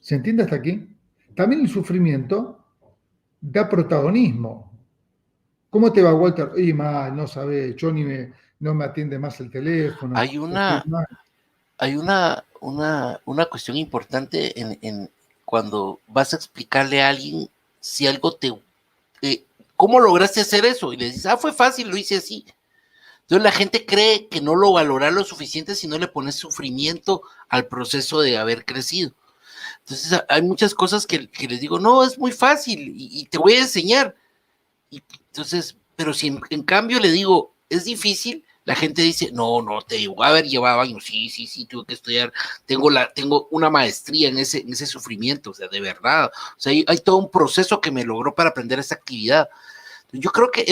¿Se entiende hasta aquí? También el sufrimiento da protagonismo. ¿Cómo te va, Walter? Oye, no sabes, Johnny no me atiende más el teléfono. Hay una cuestión importante en cuando vas a explicarle a alguien si algo ¿cómo lograste hacer eso? Y le dices, fue fácil, lo hice así. Entonces la gente cree que no lo valora lo suficiente si no le pones sufrimiento al proceso de haber crecido. Entonces hay muchas cosas que les digo, no, es muy fácil y te voy a enseñar. Y entonces, pero si en cambio le digo, es difícil, la gente dice, no, te digo, a ver, llevaba años, sí, tuve que estudiar, tengo una maestría en ese sufrimiento, o sea, de verdad. O sea, hay todo un proceso que me logró para aprender esa actividad. Yo creo que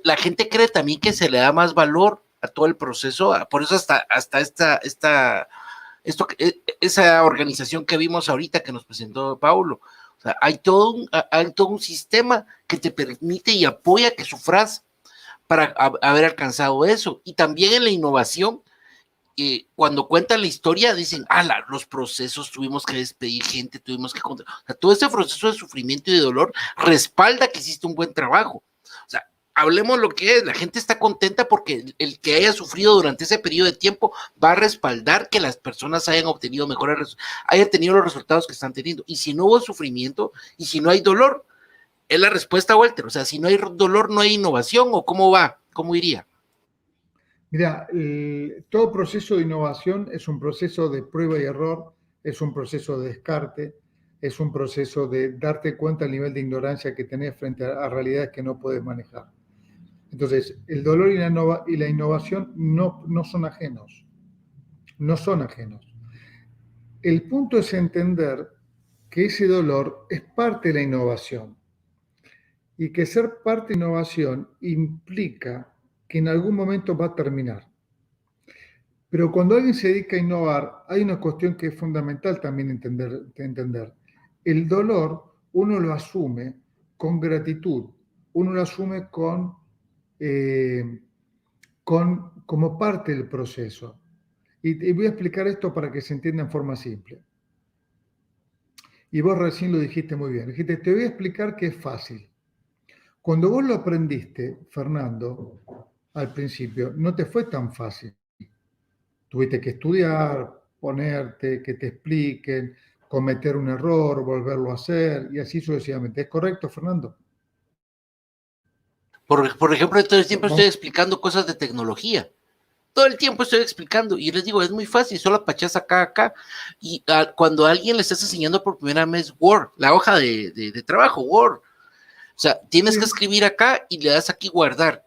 la gente cree también que se le da más valor a todo el proceso, por eso hasta esa organización que vimos ahorita que nos presentó Paulo. O sea, hay todo un sistema que te permite y apoya que sufras para haber alcanzado eso. Y también en la innovación, cuando cuentan la historia, dicen, los procesos, tuvimos que despedir gente, o sea, todo ese proceso de sufrimiento y de dolor respalda que hiciste un buen trabajo. O sea, hablemos lo que es, la gente está contenta porque el que haya sufrido durante ese periodo de tiempo va a respaldar que las personas hayan obtenido hayan tenido los resultados que están teniendo. Y si no hubo sufrimiento y si no hay dolor, es la respuesta, Walter. O sea, si no hay dolor, no hay innovación, ¿o cómo va? ¿Cómo iría? Mira, todo proceso de innovación es un proceso de prueba y error, es un proceso de descarte, es un proceso de darte cuenta del nivel de ignorancia que tenés frente a realidades que no puedes manejar. Entonces, el dolor y la innovación no son ajenos, no son ajenos. El punto es entender que ese dolor es parte de la innovación y que ser parte de innovación implica que en algún momento va a terminar. Pero cuando alguien se dedica a innovar, hay una cuestión que es fundamental también entender. El dolor uno lo asume con gratitud, uno lo asume como parte del proceso. Y voy a explicar esto para que se entienda en forma simple. Y vos recién lo dijiste muy bien. Dijiste, te voy a explicar que es fácil. Cuando vos lo aprendiste, Fernando, al principio, no te fue tan fácil. Tuviste que estudiar, ponerte, que te expliquen, cometer un error, volverlo a hacer y así sucesivamente. ¿Es correcto, Fernando? Por ejemplo, todo el tiempo estoy explicando cosas de tecnología. Todo el tiempo estoy explicando y les digo, es muy fácil, solo apachas acá. Y cuando a alguien le estás enseñando por primera vez Word, la hoja de trabajo, Word. O sea, tienes que escribir acá y le das aquí guardar.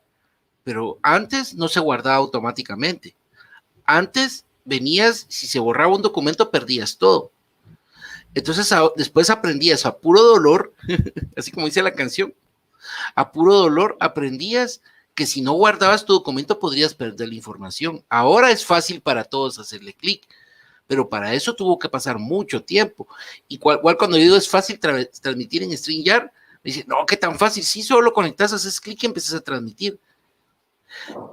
Pero antes no se guardaba automáticamente. Antes venías, si se borraba un documento, perdías todo. Entonces después aprendías a puro dolor, así como dice la canción, a puro dolor aprendías que si no guardabas tu documento podrías perder la información. Ahora es fácil para todos hacerle clic, pero para eso tuvo que pasar mucho tiempo. Y cuando yo digo es fácil transmitir en StreamYard, me dicen, no, qué tan fácil, sí, solo conectas, haces clic y empiezas a transmitir.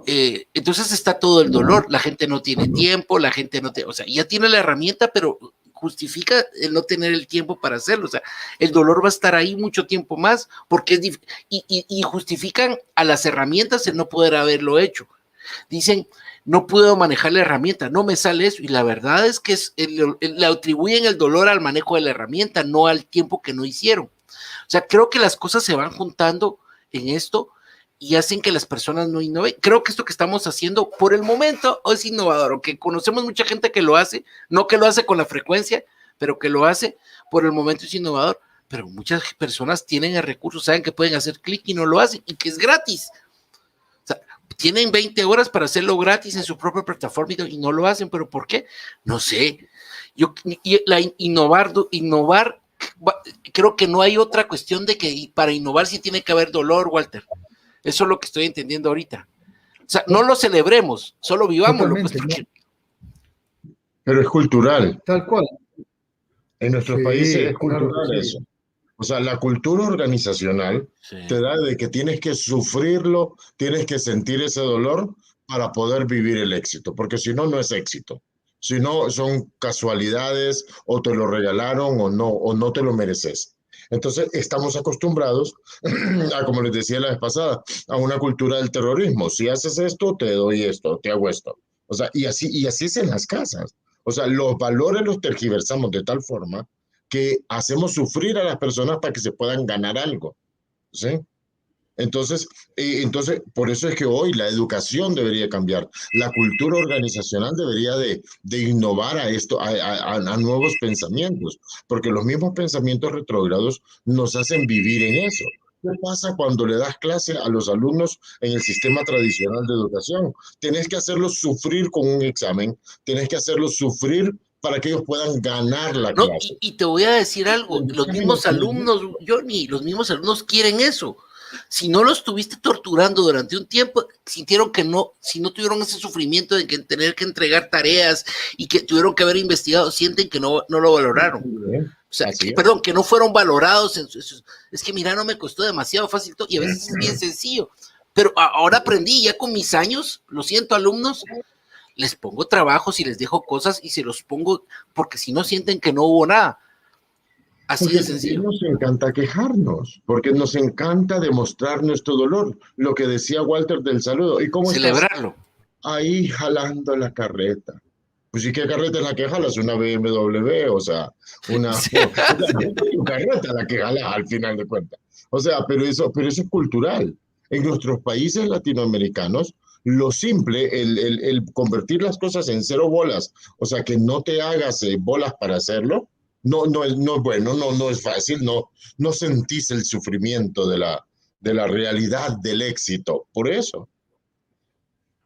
Entonces está todo el dolor, la gente no tiene tiempo, la gente no o sea, ya tiene la herramienta, pero justifica el no tener el tiempo para hacerlo. O sea, el dolor va a estar ahí mucho tiempo más porque es difícil, y justifican a las herramientas el no poder haberlo hecho. Dicen, no puedo manejar la herramienta, no me sale eso, y la verdad es que le atribuyen el dolor al manejo de la herramienta, no al tiempo que no hicieron. O sea, creo que las cosas se van juntando en esto y hacen que las personas no innoven. Creo que esto que estamos haciendo por el momento es innovador, aunque conocemos mucha gente que lo hace, no que lo hace con la frecuencia, pero que lo hace por el momento es innovador, pero muchas personas tienen el recurso, saben que pueden hacer clic y no lo hacen, y que es gratis. O sea, tienen 20 horas para hacerlo gratis en su propia plataforma y no lo hacen, pero ¿por qué? No sé. Innovar, creo que no hay otra cuestión de que para innovar sí tiene que haber dolor, Walter. Eso es lo que estoy entendiendo ahorita. O sea, no lo celebremos, solo vivámoslo. Pues, porque... Pero es cultural. Tal cual. En nuestros países es cultural eso. O sea, la cultura organizacional te da de que tienes que sufrirlo, tienes que sentir ese dolor para poder vivir el éxito, porque si no, no es éxito. Si no, son casualidades, o te lo regalaron o no te lo mereces. Entonces, estamos acostumbrados a, como les decía la vez pasada, a una cultura del terrorismo. Si haces esto, te doy esto, te hago esto. O sea, y así es en las casas. O sea, los valores los tergiversamos de tal forma que hacemos sufrir a las personas para que se puedan ganar algo. ¿Sí? Entonces, por eso es que hoy la educación debería cambiar, la cultura organizacional debería de innovar a esto, a nuevos pensamientos, porque los mismos pensamientos retrógrados nos hacen vivir en eso. ¿Qué pasa cuando le das clase a los alumnos en el sistema tradicional de educación? Tenés que hacerlos sufrir con un examen, tenés que hacerlos sufrir para que ellos puedan ganar la No, clase. y te voy a decir algo, El los examen no mismos tiene- alumnos, Johnny, los mismos alumnos quieren eso. Si no los estuviste torturando durante un tiempo, sintieron que no, si no tuvieron ese sufrimiento de que tener que entregar tareas y que tuvieron que haber investigado, sienten que no lo valoraron. O sea, Así es. perdón, que no fueron valorados. Es que mira, no me costó demasiado fácil todo, y a veces es bien sencillo. Pero ahora aprendí, ya con mis años, lo siento, alumnos, les pongo trabajos y les dejo cosas y se los pongo porque si no sienten que no hubo nada. Así Porque de sencillo. nos encanta quejarnos, porque nos encanta demostrar nuestro dolor. Lo que decía Walter del saludo. ¿Y cómo estás? Celebrarlo. Ahí jalando la carreta. Pues ¿y qué carreta es la que jalas? Una BMW, o sea, es tu carreta la que jalas al final de cuentas. O sea, pero eso es cultural. En nuestros países latinoamericanos, lo simple, el convertir las cosas en cero bolas, o sea, que no te hagas bolas para hacerlo, no es bueno, no es fácil, no sentís el sufrimiento de la realidad del éxito. Por eso,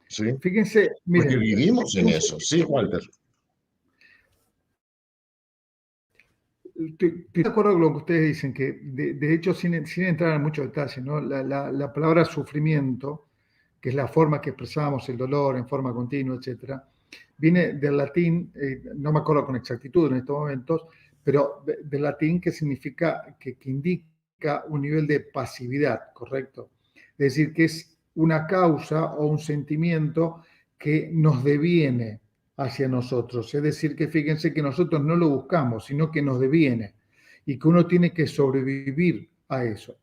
¿sí? Fíjense, Porque miren, vivimos en eso, sí, Walter. estoy de acuerdo con lo que ustedes dicen, que de hecho, sin entrar en muchos detalles, ¿no? La palabra sufrimiento, que es la forma que expresamos el dolor en forma continua, etcétera, viene del latín, no me acuerdo con exactitud en estos momentos, pero del latín que significa, que indica un nivel de pasividad, ¿correcto? Es decir, que es una causa o un sentimiento que nos deviene hacia nosotros. Es decir, que fíjense que nosotros no lo buscamos, sino que nos deviene y que uno tiene que sobrevivir a eso.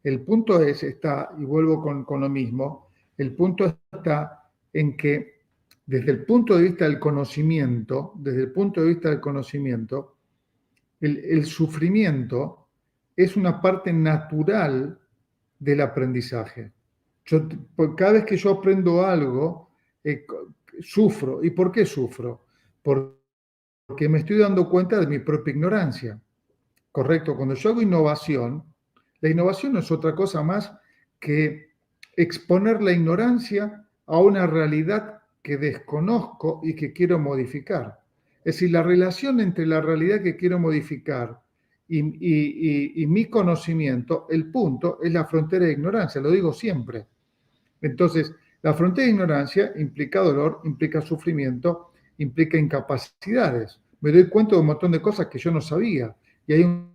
El punto está, y vuelvo con lo mismo, el punto está en que desde el punto de vista del conocimiento, el sufrimiento es una parte natural del aprendizaje. Cada vez que yo aprendo algo, sufro. ¿Y por qué sufro? Porque me estoy dando cuenta de mi propia ignorancia. Correcto, cuando yo hago innovación, la innovación no es otra cosa más que exponer la ignorancia a una realidad que desconozco y que quiero modificar. Es decir, la relación entre la realidad que quiero modificar y mi conocimiento, el punto es la frontera de ignorancia, lo digo siempre. Entonces, la frontera de ignorancia implica dolor, implica sufrimiento, implica incapacidades. Me doy cuenta de un montón de cosas que yo no sabía y hay un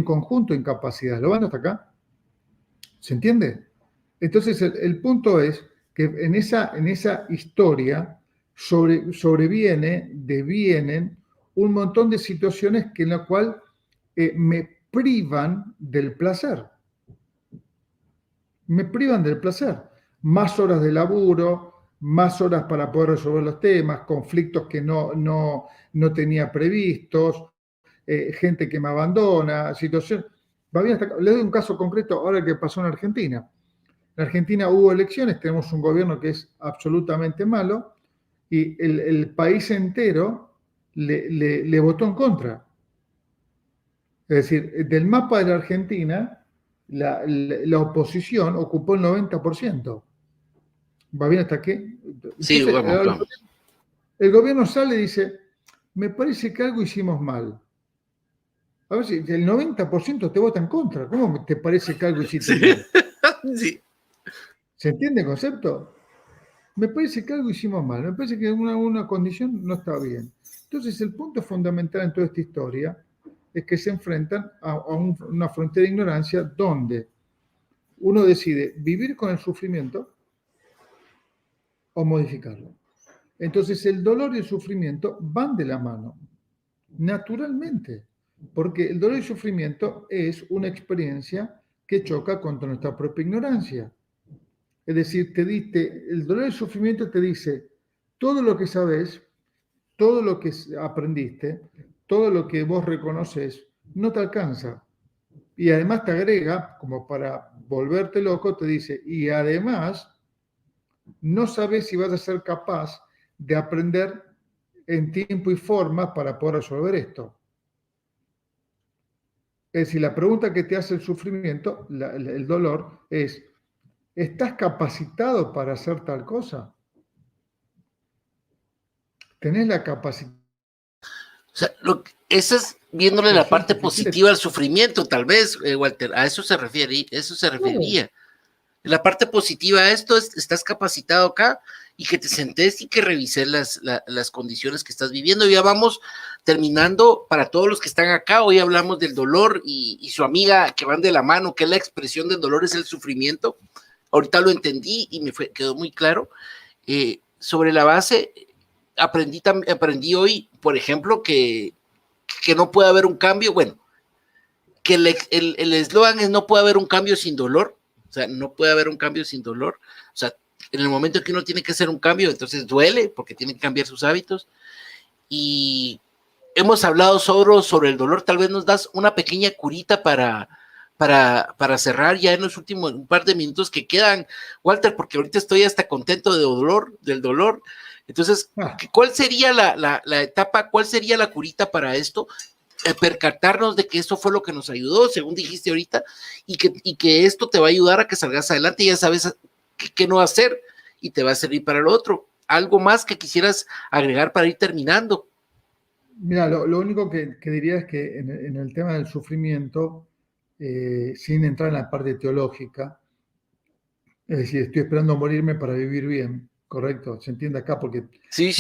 conjunto de incapacidades. ¿Lo van hasta acá? ¿Se entiende? Entonces, el punto es que en esa historia devienen un montón de situaciones que en la cual me privan del placer. Me privan del placer. Más horas de laburo, más horas para poder resolver los temas, conflictos que no tenía previstos, gente que me abandona, situación. Va bien hasta acá. Le doy un caso concreto ahora que pasó en Argentina. En Argentina hubo elecciones, tenemos un gobierno que es absolutamente malo y el país entero le votó en contra. Es decir, del mapa de la Argentina, la oposición ocupó el 90%. ¿Va bien hasta aquí? Sí, Entonces, vamos. el gobierno sale y dice, me parece que algo hicimos mal. A ver si el 90% te vota en contra. ¿Cómo te parece que algo hiciste mal? Sí. ¿Se entiende el concepto? Me parece que algo hicimos mal. Me parece que una condición no está bien. Entonces, el punto fundamental en toda esta historia es que se enfrentan a una frontera de ignorancia donde uno decide vivir con el sufrimiento o modificarlo. Entonces, el dolor y el sufrimiento van de la mano, naturalmente, porque el dolor y el sufrimiento es una experiencia que choca contra nuestra propia ignorancia. Es decir, el dolor y el sufrimiento te dice todo lo que sabes, todo lo que aprendiste, todo lo que vos reconoces, no te alcanza. Y además te agrega, como para volverte loco, te dice, y además no sabes si vas a ser capaz de aprender en tiempo y forma para poder resolver esto. Es decir, la pregunta que te hace el sufrimiento, el dolor, es, ¿estás capacitado para hacer tal cosa? ¿Tenés la capacidad? O sea, eso es viéndole la parte positiva al sufrimiento, tal vez, Walter, a eso se refiere, eso se referiría. La parte positiva de esto es, estás capacitado acá y que te sentés y que revises las condiciones que estás viviendo. Ya vamos terminando para todos los que están acá. Hoy hablamos del dolor y su amiga que van de la mano, que es la expresión del dolor, es el sufrimiento. Ahorita lo entendí y quedó muy claro. Sobre la base, aprendí hoy, por ejemplo, que no puede haber un cambio. Bueno, que el eslogan es no puede haber un cambio sin dolor. O sea, no puede haber un cambio sin dolor. O sea, en el momento en que uno tiene que hacer un cambio, entonces duele porque tiene que cambiar sus hábitos. Y hemos hablado sobre el dolor. Tal vez nos das una pequeña curita para cerrar ya en los últimos un par de minutos que quedan, Walter, porque ahorita estoy hasta contento del dolor. Entonces, ¿cuál sería la etapa, cuál sería la curita para esto? Percatarnos de que esto fue lo que nos ayudó, según dijiste ahorita, y que esto te va a ayudar a que salgas adelante y ya sabes qué no hacer y te va a servir para lo otro. ¿Algo más que quisieras agregar para ir terminando? Mira, lo único que diría es que en el tema del sufrimiento, sin entrar en la parte teológica, es decir, estoy esperando morirme para vivir bien, ¿correcto? ¿Se entiende acá? Porque sí.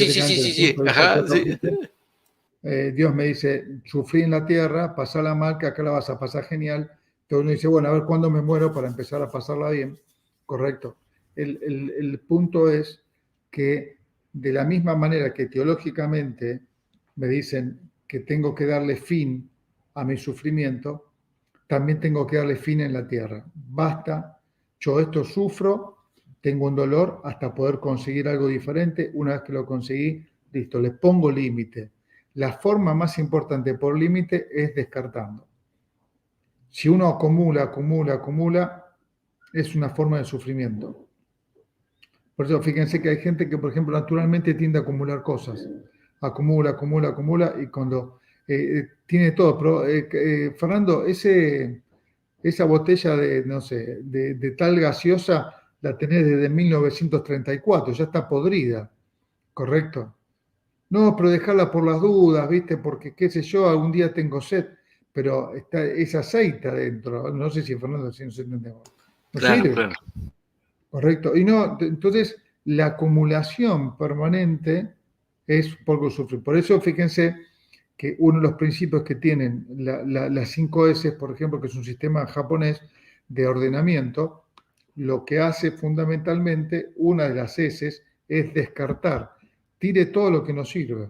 Ajá, sí. Dios me dice, sufrí en la tierra, pasala mal, que acá la vas a pasar genial. Entonces uno dice, bueno, a ver cuándo me muero para empezar a pasarla bien, ¿correcto? El punto es que de la misma manera que teológicamente me dicen que tengo que darle fin a mi sufrimiento, también tengo que darle fin en la tierra. Basta, yo esto sufro, tengo un dolor hasta poder conseguir algo diferente. Una vez que lo conseguí, listo, le pongo límite. La forma más importante por límite es descartando. Si uno acumula, es una forma de sufrimiento. Por eso fíjense que hay gente que, por ejemplo, naturalmente tiende a acumular cosas. Acumula, y cuando tiene todo. Pero, Fernando, esa botella de, no sé, de tal gaseosa la tenés desde 1934, ya está podrida, ¿correcto? No, pero dejarla por las dudas, ¿viste? Porque, qué sé yo, algún día tengo sed, pero es aceite adentro. No sé si Fernando, si nos entendemos. No claro, sirve. claro. Correcto. Y no, entonces, la acumulación permanente es poco sufrir. Por eso, fíjense que uno de los principios que tienen las 5 S, por ejemplo, que es un sistema japonés de ordenamiento, lo que hace fundamentalmente, una de las S es descartar. Tire todo lo que no sirve.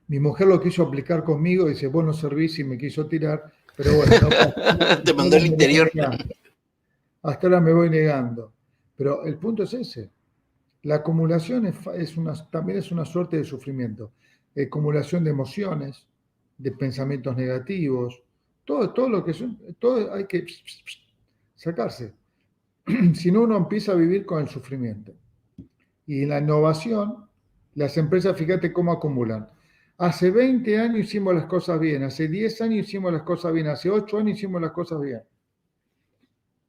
Mi mujer lo quiso aplicar conmigo, dice, vos no servís y me quiso tirar, pero bueno. No, te mandó al interior. Hasta ahora me voy negando. Pero el punto es ese. La acumulación también es una suerte de sufrimiento. Acumulación de emociones, de pensamientos negativos, todo lo que son, todo hay que sacarse. Si no, uno empieza a vivir con el sufrimiento. Y en la innovación, las empresas, fíjate cómo acumulan. Hace 20 años hicimos las cosas bien, hace 10 años hicimos las cosas bien, hace 8 años hicimos las cosas bien.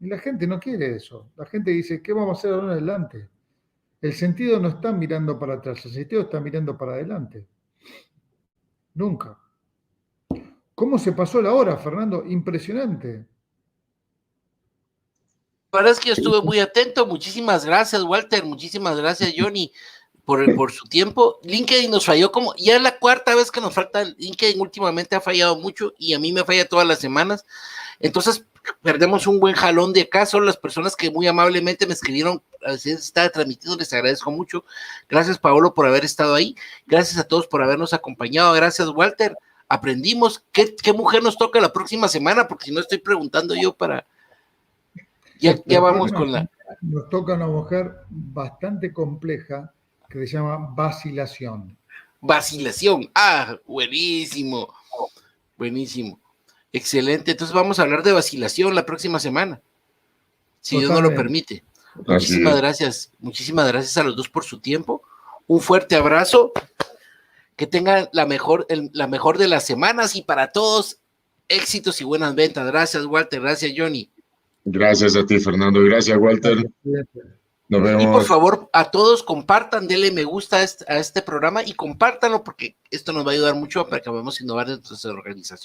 Y la gente no quiere eso. La gente dice, ¿qué vamos a hacer ahora en adelante? El sentido no está mirando para atrás, el sentido está mirando para adelante. Nunca. ¿Cómo se pasó la hora, Fernando? Impresionante. La verdad es que yo estuve muy atento. Muchísimas gracias, Walter. Muchísimas gracias, Johnny, por su tiempo. LinkedIn nos falló como, ya es la 4ª vez que nos falta. LinkedIn últimamente ha fallado mucho y a mí me falla todas las semanas. Entonces, perdemos un buen jalón de acá. Son las personas que muy amablemente me escribieron, así está transmitiendo, les agradezco mucho. Gracias, Paolo, por haber estado ahí. Gracias a todos por habernos acompañado. Gracias, Walter. Aprendimos. ¿Qué mujer nos toca la próxima semana? Porque si no estoy preguntando yo para... Ya vamos con la... Nos toca una mujer bastante compleja que se llama vacilación. Vacilación. Ah, buenísimo. Buenísimo. Excelente, entonces vamos a hablar de vacilación la próxima semana, si Dios nos lo permite. Muchísimas gracias a los dos por su tiempo. Un fuerte abrazo. Que tengan la mejor de las semanas y para todos, éxitos y buenas ventas. Gracias, Walter. Gracias, Johnny. Gracias a ti, Fernando. Gracias, Walter. Nos vemos. Y por favor, a todos compartan, denle me gusta a este programa y compártanlo porque esto nos va a ayudar mucho para que vamos a innovar en nuestra organización.